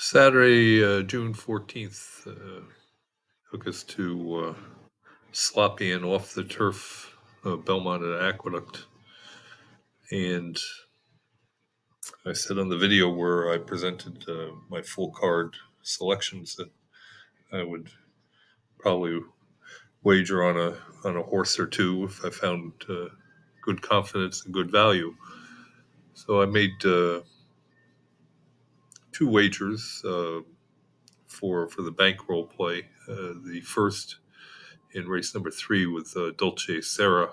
Saturday, June 14th, took us to sloppy and off the turf Belmont at Aqueduct. And I said on the video where I presented my full card selections that I would probably wager on a horse or two if I found good confidence and good value. So I made two wagers for the bankroll play. The first in race number 3 with DOLCE SERA,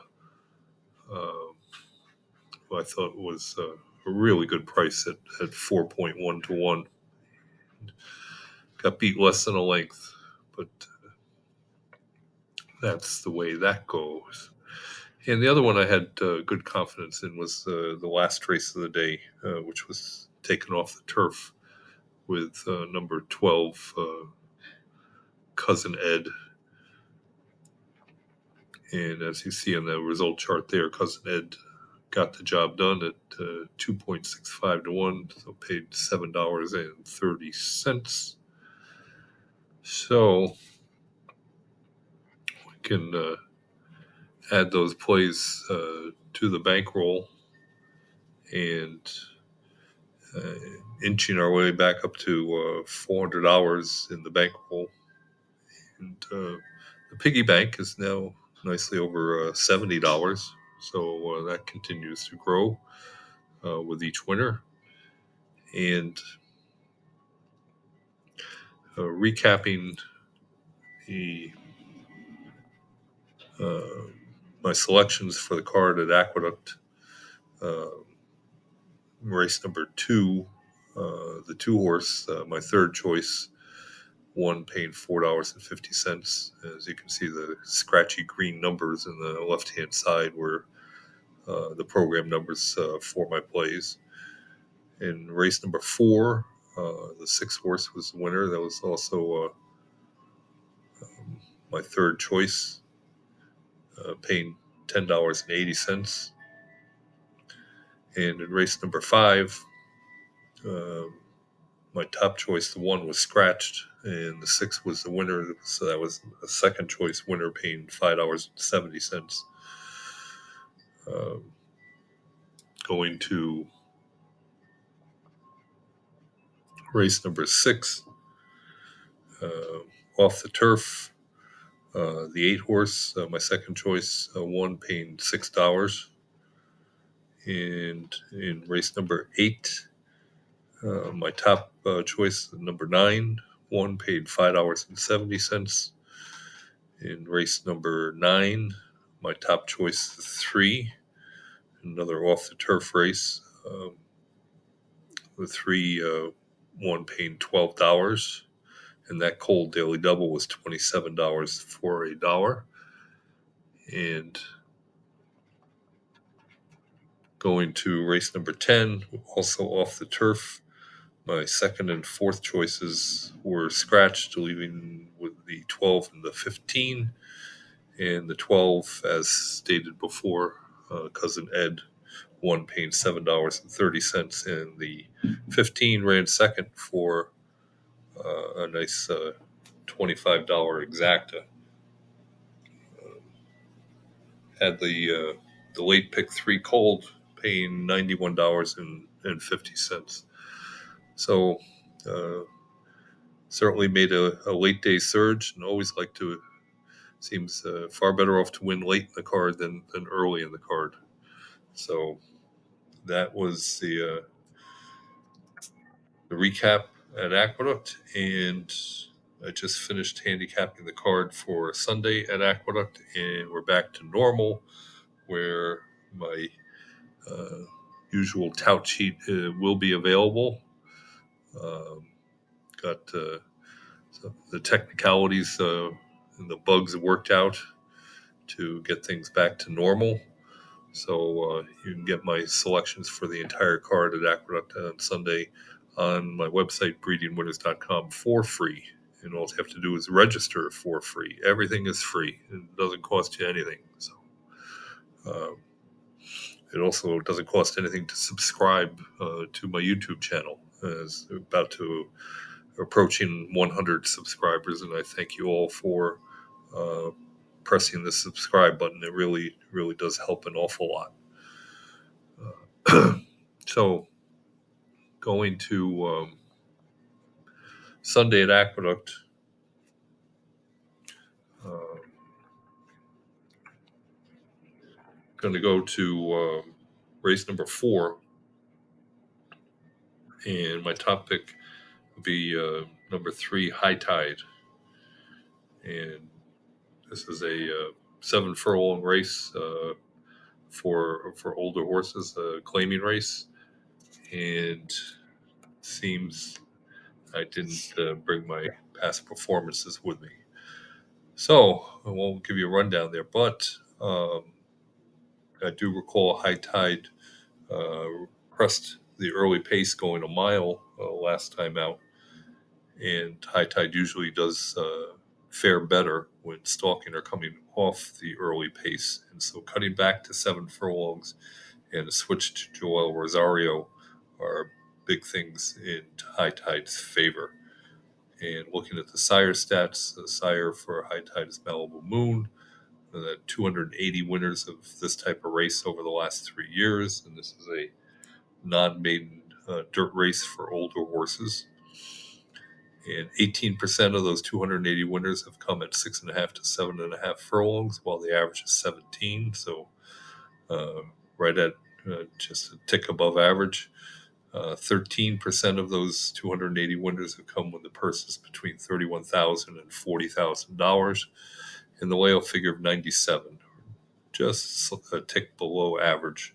who I thought was a really good price at 4.1 to 1. Got beat less than a length, but that's the way that goes. And the other one I had good confidence in was the last race of the day, which was taken off the turf with number 12, Cousin Ed. And as you see on the result chart there, Cousin Ed got the job done at 2.65 to 1, so paid $7.30. So we can add those plays to the bankroll and inching our way back up to $400 in the bankroll. And the piggy bank is now nicely over $70, so that continues to grow with each winner. And recapping the my selections for the card at Aqueduct, race number 2, the 2-horse, my third choice, won, paying $4.50. As you can see, the scratchy green numbers in the left-hand side were the program numbers for my plays. In race number 4, the 6-horse was the winner. That was also my third choice, paying $10.80. And in race number 5, my top choice, the 1, was scratched, and the 6 was the winner. So that was a second choice winner, paying $5.70. Going to race number 6, off the turf, the 8-horse, my second choice, won, paying $6. And in race number 8, my top choice, number 9, won, paid $5.70. In race number 9, my top choice, 3, another off the turf race. The 3 won, paying $12. And that cold daily double was $27 for a dollar. And going to race number 10, also off the turf, my second and fourth choices were scratched, leaving with the 12 and the 15. And the 12, as stated before, Cousin Ed, won, paying $7.30. And the 15 ran second for a nice $25 exacta. Had the late pick 3 cold, paying $91.50. So certainly made a late day surge, and always like to. Seems far better off to win late in the card than early in the card. So that was the recap at Aqueduct, and I just finished handicapping the card for Sunday at Aqueduct, and we're back to normal, where my usual tout sheet will be available. Got the technicalities and the bugs worked out to get things back to normal. So you can get my selections for the entire card at Aqueduct on Sunday on my website, breedingwinners.com, for free. And all you have to do is register for free. Everything is free. It doesn't cost you anything. So it also doesn't cost anything to subscribe to my YouTube channel. As about to approaching 100 subscribers, and I thank you all for uh, pressing the subscribe button. It really, really does help an awful lot. So, going to Sunday at Aqueduct. Going to go to race number 4, and my top pick will be number 3, High Tide. And this is a 7 furlong race for older horses, a claiming race, and seems I didn't bring my past performances with me. So I won't give you a rundown there, but I do recall High Tide pressed the early pace going a mile last time out, and High Tide usually does fare better when stalking or coming off the early pace. And so cutting back to 7 furlongs and a switch to Joel Rosario are big things in High Tide's favor. And looking at the sire stats, the sire for High Tide is Malibu Moon. 280 winners of this type of race over the last 3 years, and this is a non-maiden dirt race for older horses. And 18% of those 280 winners have come at 6.5 to 7.5 furlongs, while the average is 17. So right at just a tick above average. 13% of those 280 winners have come when the purse is between $31,000 and $40,000, and the layoff figure of 97, just a tick below average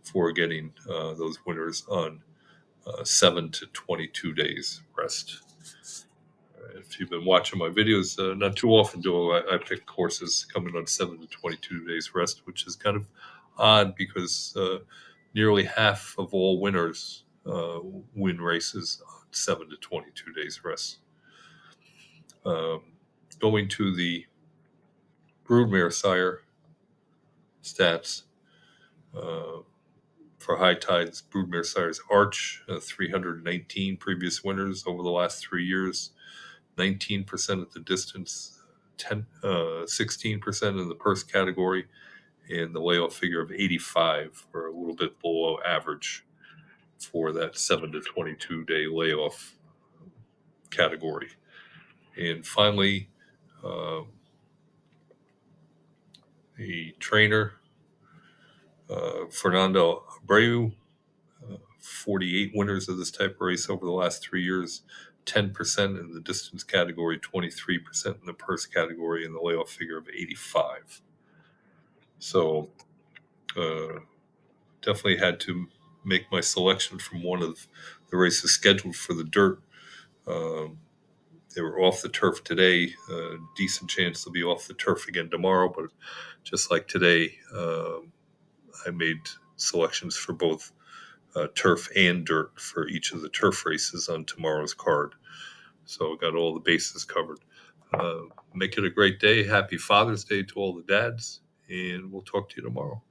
for getting those winners on 7 to 22 days rest. If you've been watching my videos, not too often do I pick courses coming on 7 to 22 days rest, which is kind of odd because nearly half of all winners win races on 7 to 22 days rest. Going to the broodmare sire stats, for High Tides, broodmare sires Arch, 319 previous winners over the last 3 years, 19% at the distance, 16% in the purse category, and the layoff figure of 85, or a little bit below average for that 7 to 22 day layoff category. And finally, the trainer, Fernando Abreu, 48 winners of this type of race over the last 3 years, 10% in the distance category, 23% in the purse category, and the layoff figure of 85. So definitely had to make my selection from one of the races scheduled for the dirt. They were off the turf today. Decent chance they'll be off the turf again tomorrow. But just like today, I made selections for both turf and dirt for each of the turf races on tomorrow's card. So got all the bases covered. Make it a great day. Happy Father's Day to all the dads, and we'll talk to you tomorrow.